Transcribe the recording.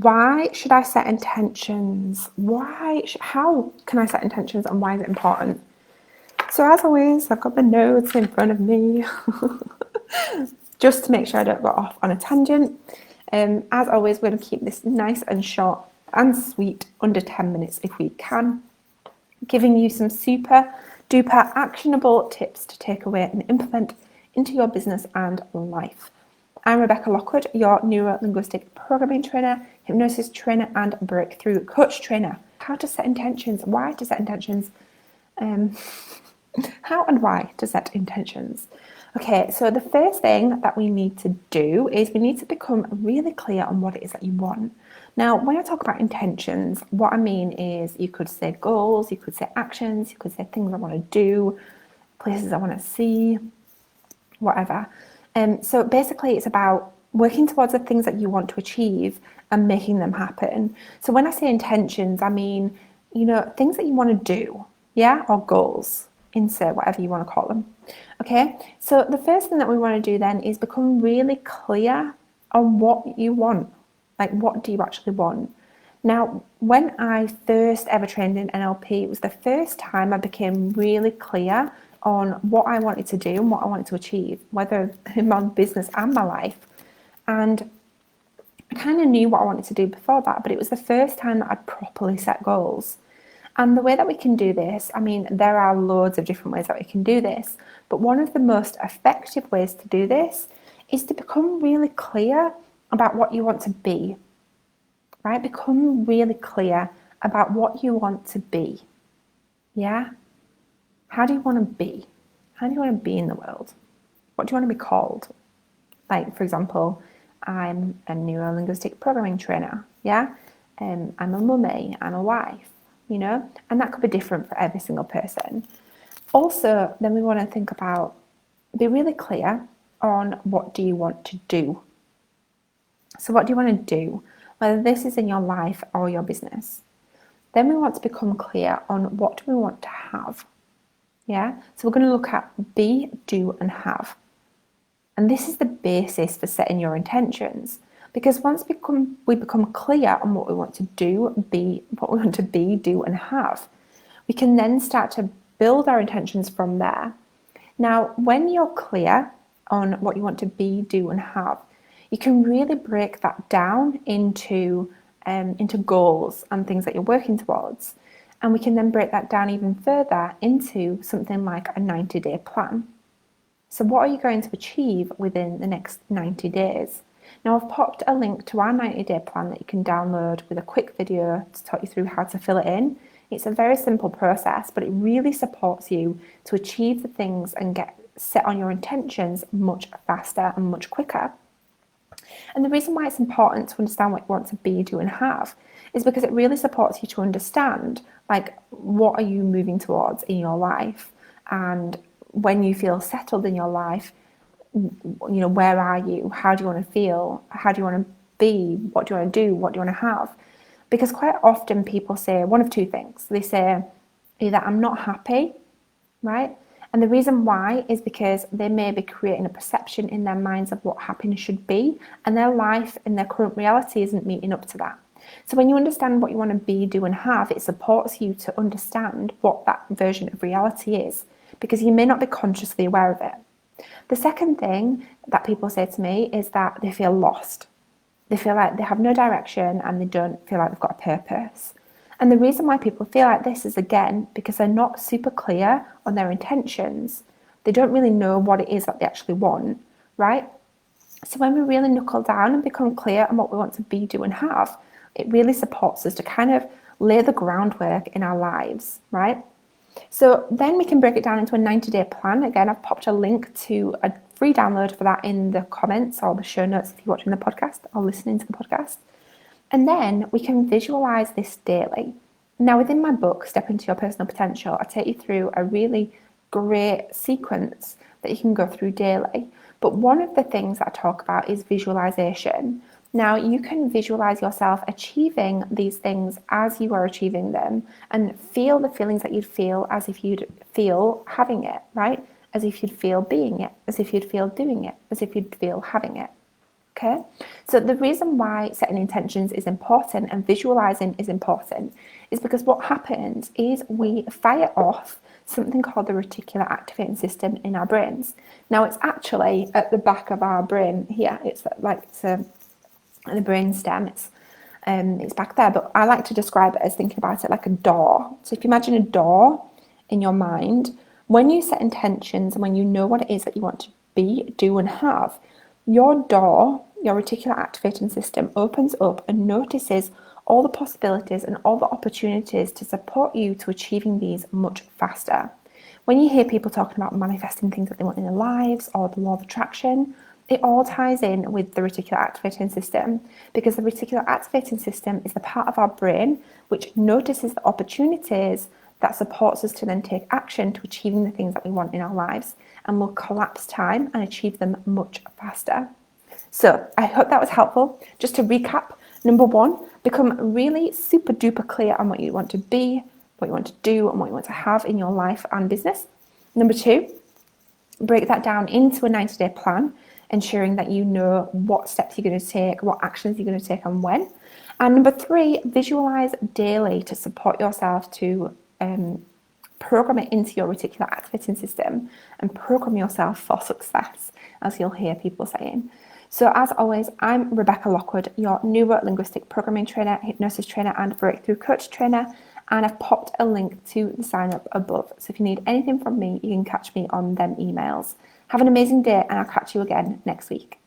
why should I set intentions? How can I set intentions, and why is it important? So as always, I've got the notes in front of me just to make sure I don't go off on a tangent. As always, we're going to keep this nice and short and sweet, under 10 minutes if we can, giving you some super duper actionable tips to take away and implement into your business and life. I'm Rebecca Lockwood, your neuro-linguistic programming trainer, hypnosis trainer, and breakthrough coach trainer. How to set intentions, why to set intentions, how and why to set intentions. Okay, so the first thing that we need to do is we need to become really clear on what it is that you want. Now, when I talk about intentions, what I mean is you could say goals, you could say actions, you could say things I want to do, places I want to see, whatever. So basically it's about working towards the things that you want to achieve and making them happen. So when I say intentions, I mean, things that you want to do, yeah, or goals, insert whatever you want to call them. Okay, so the first thing that we want to do then is become really clear on what you want. Like, what do you actually want? Now, when I first ever trained in NLP, it was the first time I became really clear on what I wanted to do and what I wanted to achieve, whether in my business and my life. And I kind of knew what I wanted to do before that, but it was the first time that I'd properly set goals. And the way that we can do this, I mean, there are loads of different ways that we can do this, but one of the most effective ways to do this is to become really clear about what you want to be, right? Become really clear about what you want to be, yeah? How do you want to be? How do you want to be in the world? What do you want to be called? Like, for example, I'm a neuro-linguistic programming trainer, yeah? I'm a mummy, I'm a wife, and that could be different for every single person. Also, then we want to think about, be really clear on what do you want to do. So what do you want to do, whether this is in your life or your business? Then we want to become clear on what do we want to have. Yeah, so we're going to look at be, do, and have. And this is the basis for setting your intentions. Because once we become clear on what we want to do, what we want to be, do, and have, we can then start to build our intentions from there. Now, when you're clear on what you want to be, do, and have, you can really break that down into goals and things that you're working towards. And we can then break that down even further into something like a 90-day plan. So what are you going to achieve within the next 90 days? Now, I've popped a link to our 90-day plan that you can download with a quick video to talk you through how to fill it in. It's a very simple process, but it really supports you to achieve the things and get set on your intentions much faster and much quicker. And the reason why it's important to understand what you want to be, do, and have is because it really supports you to understand, like, what are you moving towards in your life? And when you feel settled in your life, where are you? How do you want to feel? How do you want to be? What do you want to do? What do you want to have? Because quite often people say one of two things. They say either I'm not happy, right? And the reason why is because they may be creating a perception in their minds of what happiness should be, and their life and their current reality isn't meeting up to that. So when you understand what you want to be, do, and have, it supports you to understand what that version of reality is, because you may not be consciously aware of it. The second thing that people say to me is that they feel lost. They feel like they have no direction and they don't feel like they've got a purpose. And the reason why people feel like this is, again, because they're not super clear on their intentions. They don't really know what it is that they actually want, right? So when we really knuckle down and become clear on what we want to be, do, and have, it really supports us to kind of lay the groundwork in our lives, right? So then we can break it down into a 90-day plan. Again, I've popped a link to a free download for that in the comments or the show notes if you're watching the podcast or listening to the podcast. And then we can visualize this daily. Now, within my book, Step Into Your Personal Potential, I take you through a really great sequence that you can go through daily. But one of the things that I talk about is visualization. Now, you can visualize yourself achieving these things as you are achieving them and feel the feelings that you'd feel as if you'd feel having it, right? As if you'd feel being it, as if you'd feel doing it, as if you'd feel having it. Okay, so the reason why setting intentions is important and visualizing is important is because what happens is we fire off something called the reticular activating system in our brains. Now, it's actually at the back of our brain here. It's like the brain stem. It's back there, but I like to describe it as thinking about it like a door. So if you imagine a door in your mind, when you set intentions and when you know what it is that you want to be, do, and have, your door, your reticular activating system, opens up and notices all the possibilities and all the opportunities to support you to achieving these much faster. When you hear people talking about manifesting things that they want in their lives or the law of attraction, it all ties in with the reticular activating system, because the reticular activating system is the part of our brain which notices the opportunities that supports us to then take action to achieving the things that we want in our lives, and will collapse time and achieve them much faster. So I hope that was helpful. Just to recap, number one, become really super duper clear on what you want to be, what you want to do, and what you want to have in your life and business. Number two, break that down into a 90-day plan, ensuring that you know what steps you're going to take, what actions you're going to take, and when. And number three, visualize daily to support yourself to program it into your reticular activating system and program yourself for success, as you'll hear people saying. So as always, I'm Rebecca Lockwood, your neuro-linguistic programming trainer, hypnosis trainer, and breakthrough coach trainer. And I've popped a link to the sign up above. So if you need anything from me, you can catch me on them emails. Have an amazing day, and I'll catch you again next week.